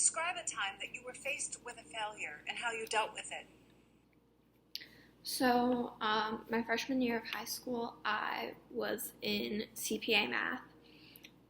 Describe a time that you were faced with a failure and how you dealt with it. So, my freshman year of high school, I was in CPA math,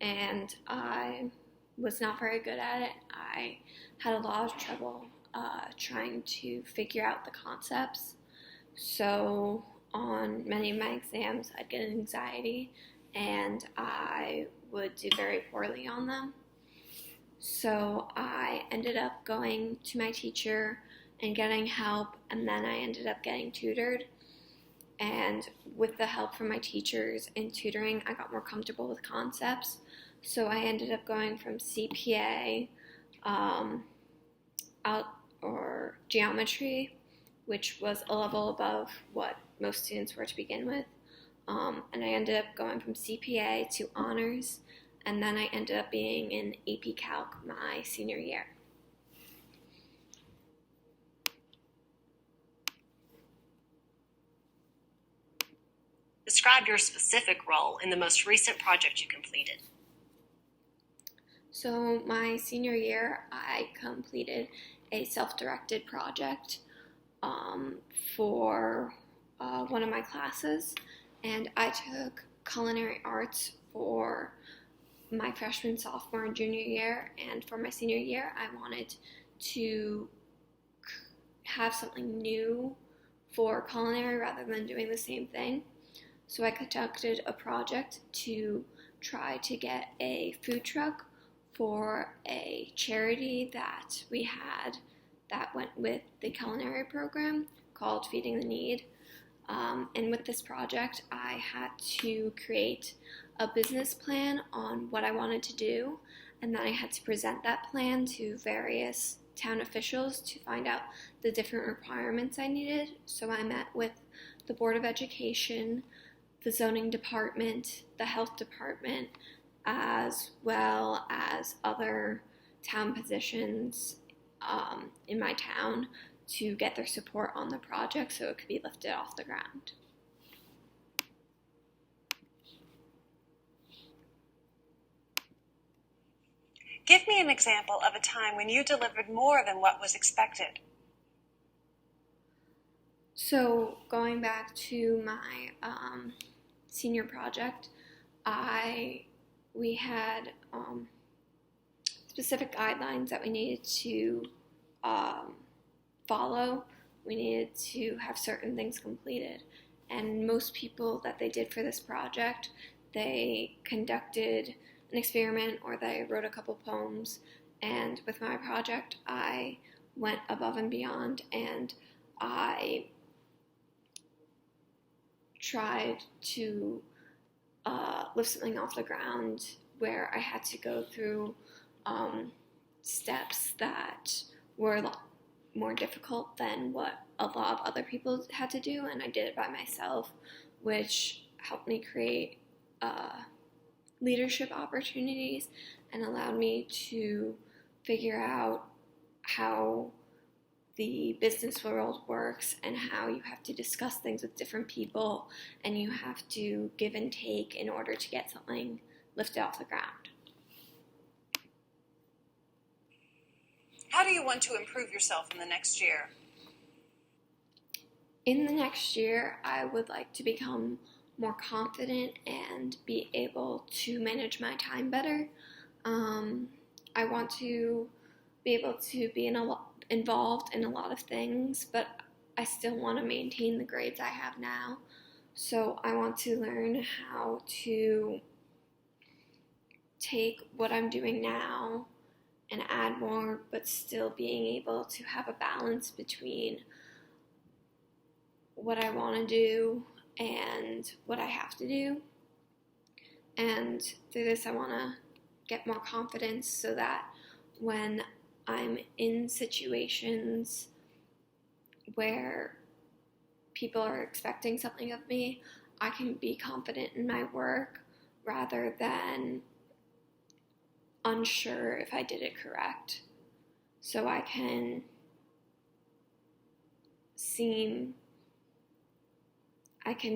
and I was not very good at it. I had a lot of trouble trying to figure out the concepts. So, on many of my exams, I'd get anxiety, and I would do very poorly on them. So I ended up going to my teacher and getting help, and then I ended up getting tutored. And with the help from my teachers and tutoring, I got more comfortable with concepts. So I ended up going from CPA um, out or geometry, which was a level above what most students were to begin with. And I ended up going from CPA to honors, and then I ended up being in AP Calc my senior year. Describe your specific role in the most recent project you completed. So my senior year, I completed a self-directed project for one of my classes, and I took culinary arts for my freshman, sophomore, and junior year, and for my senior year, I wanted to have something new for culinary rather than doing the same thing. So I conducted a project to try to get a food truck for a charity that we had that went with the culinary program called Feeding the Need. And with this project, I had to create a business plan on what I wanted to do, and then I had to present that plan to various town officials to find out the different requirements I needed. So I met with the Board of Education, the zoning department, the health department, as well as other town positions in my town to get their support on the project so it could be lifted off the ground. Give me an example of a time when you delivered more than what was expected. So going back to my senior project, we had specific guidelines that we needed to follow. We needed to have certain things completed, and most people that they did for this project, they conducted an experiment or they wrote a couple poems. And with my project, I went above and beyond, and I tried to lift something off the ground where I had to go through steps that were a lot more difficult than what a lot of other people had to do, and I did it by myself, which helped me create leadership opportunities and allowed me to figure out how the business world works and how you have to discuss things with different people and you have to give and take in order to get something lifted off the ground. How do you want to improve yourself in the next year? In the next year, I would like to become more confident and be able to manage my time better. I want to be able to be involved in a lot of things, but I still want to maintain the grades I have now. So I want to learn how to take what I'm doing now and add more, but still being able to have a balance between what I want to do and what I have to do. And through this, I want to get more confidence so that when I'm in situations where people are expecting something of me, I can be confident in my work rather than unsure if I did it correct. So I can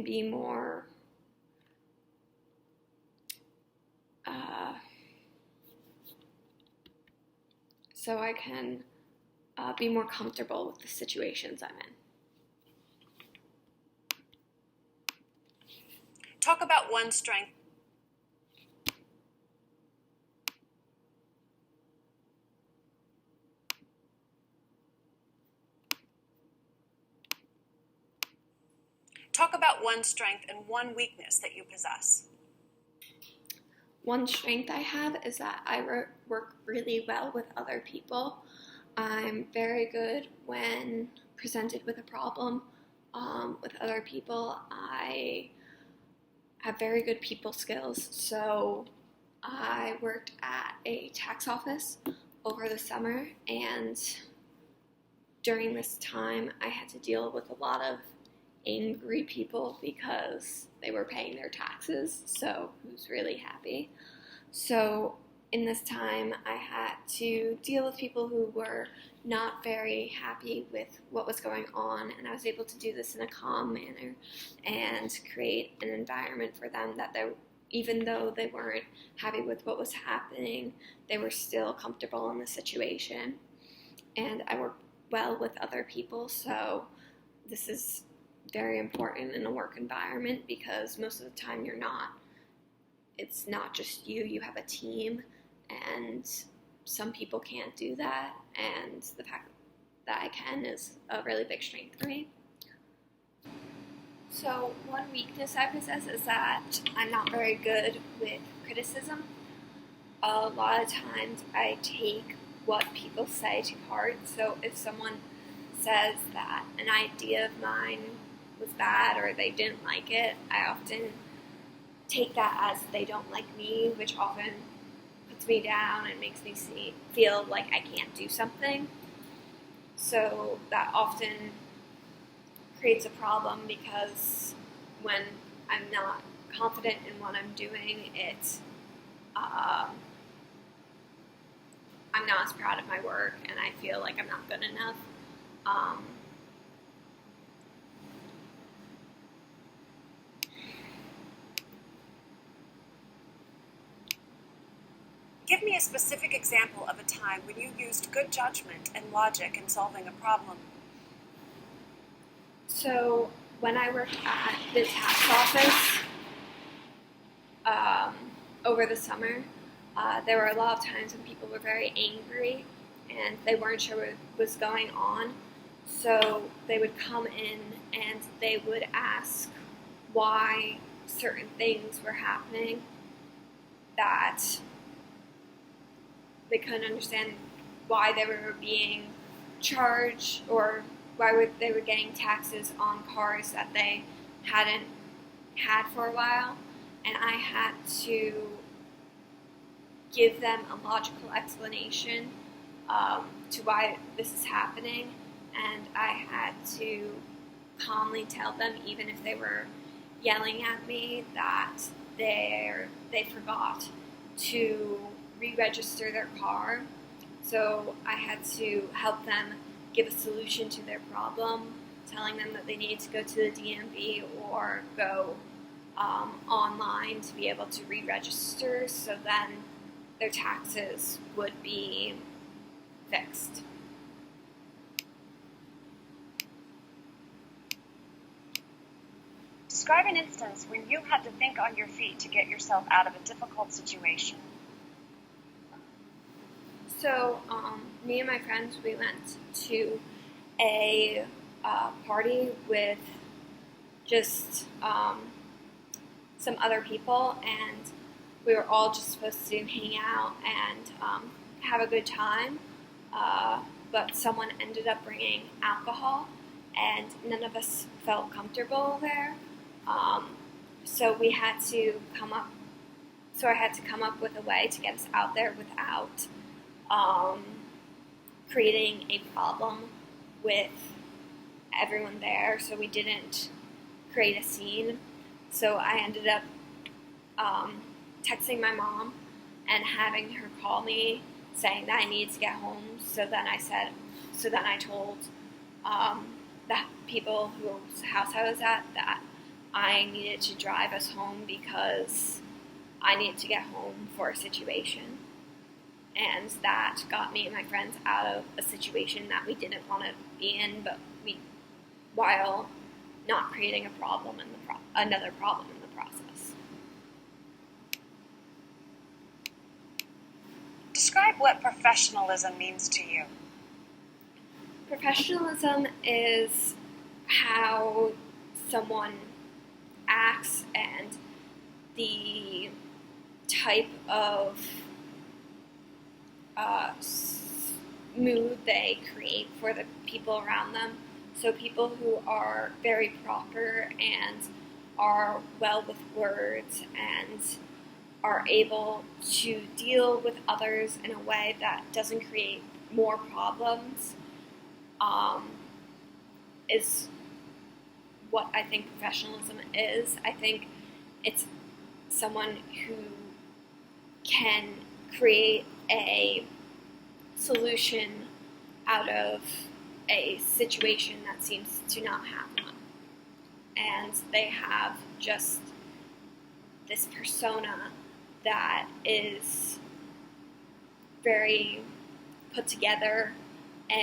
be more so I can be more comfortable with the situations I'm in. Talk about one strength. Talk about one strength and one weakness that you possess. One strength I have is that I work really well with other people. I'm very good when presented with a problem with other people. I have very good people skills, so I worked at a tax office over the summer, and during this time I had to deal with a lot of angry people because they were paying their taxes, so who's really happy? So in this time I had to deal with people who were not very happy with what was going on, and I was able to do this in a calm manner and create an environment for them that they, even though they weren't happy with what was happening, they were still comfortable in the situation. And I work well with other people, so this is very important in a work environment because most of the time it's not just you have a team, and some people can't do that, and the fact that I can is a really big strength for me. So one weakness I possess is that I'm not very good with criticism. A lot of times I take what people say to heart, so if someone says that an idea of mine was bad or they didn't like it, I often take that as they don't like me, which often puts me down and makes me feel like I can't do something. So that often creates a problem because when I'm not confident in what I'm doing, I'm not as proud of my work and I feel like I'm not good enough. Give me a specific example of a time when you used good judgment and logic in solving a problem. So when I worked at the tax office over the summer, there were a lot of times when people were very angry and they weren't sure what was going on. So they would come in and they would ask why certain things were happening that they couldn't understand, why they were being charged or why they were getting taxes on cars that they hadn't had for a while. And I had to give them a logical explanation to why this is happening, and I had to calmly tell them, even if they were yelling at me, that they forgot to re-register their car. So I had to help them give a solution to their problem, telling them that they needed to go to the DMV or go online to be able to re-register, so then their taxes would be fixed. Describe an instance when you had to think on your feet to get yourself out of a difficult situation. So me and my friends, we went to a party with just some other people, and we were all just supposed to hang out and have a good time, but someone ended up bringing alcohol, and none of us felt comfortable there. So I had to come up with a way to get us out there without creating a problem with everyone there, so we didn't create a scene. So I ended up texting my mom and having her call me saying that I needed to get home. So then I told the people whose house I was at that I needed to drive us home because I needed to get home for a situation. and that got me and my friends out of a situation that we didn't want to be in, but while not creating a problem in another problem in the process. Describe what professionalism means to you. Professionalism is how someone acts and the type of mood they create for the people around them. So people who are very proper and are well with words and are able to deal with others in a way that doesn't create more problems is what I think professionalism is. I think it's someone who can create a solution out of a situation that seems to not have one. And they have just this persona that is very put together